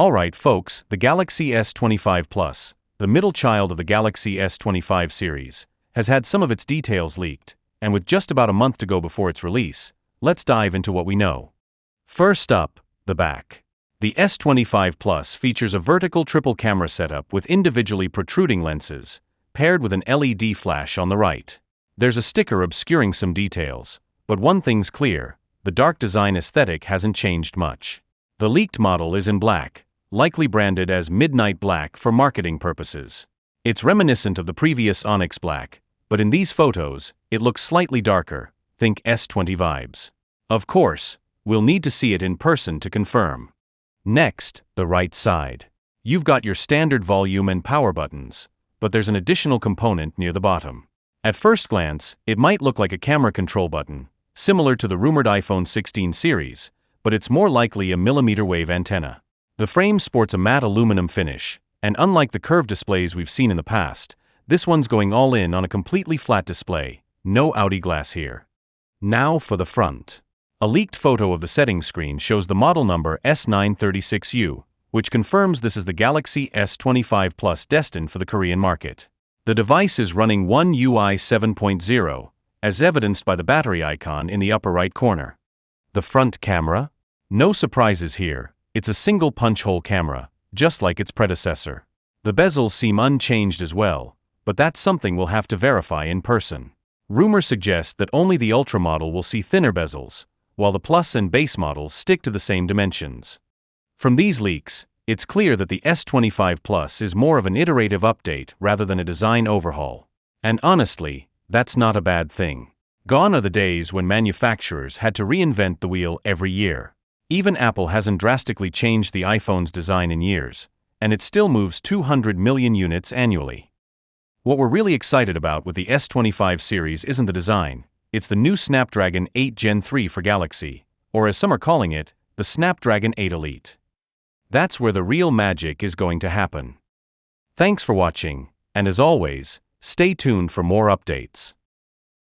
Alright folks, the Galaxy S25 Plus, the middle child of the Galaxy S25 series, has had some of its details leaked, and with just about a month to go before its release, let's dive into what we know. First up, the back. The S25 Plus features a vertical triple camera setup with individually protruding lenses, paired with an LED flash on the right. There's a sticker obscuring some details, but one thing's clear: the dark design aesthetic hasn't changed much. The leaked model is in black, likely branded as Midnight Black for marketing purposes. It's reminiscent of the previous Onyx Black, but in these photos, it looks slightly darker, think S20 vibes. Of course, we'll need to see it in person to confirm. Next, the right side. You've got your standard volume and power buttons, but there's an additional component near the bottom. At first glance, it might look like a camera control button, similar to the rumored iPhone 16 series, but it's more likely a millimeter wave antenna. The frame sports a matte aluminum finish, and unlike the curved displays we've seen in the past, this one's going all in on a completely flat display, no Audi glass here. Now for the front. A leaked photo of the settings screen shows the model number S936U, which confirms this is the Galaxy S25 Plus destined for the Korean market. The device is running One UI 7.0, as evidenced by the battery icon in the upper right corner. The front camera? No surprises here, it's a single punch-hole camera, just like its predecessor. The bezels seem unchanged as well, but that's something we'll have to verify in person. Rumors suggest that only the Ultra model will see thinner bezels, while the Plus and base models stick to the same dimensions. From these leaks, it's clear that the S25 Plus is more of an iterative update rather than a design overhaul. And honestly, that's not a bad thing. Gone are the days when manufacturers had to reinvent the wheel every year. Even Apple hasn't drastically changed the iPhone's design in years, and it still moves 200 million units annually. What we're really excited about with the S25 series isn't the design, it's the new Snapdragon 8 Gen 3 for Galaxy, or as some are calling it, the Snapdragon 8 Elite. That's where the real magic is going to happen. Thanks for watching, and as always, stay tuned for more updates.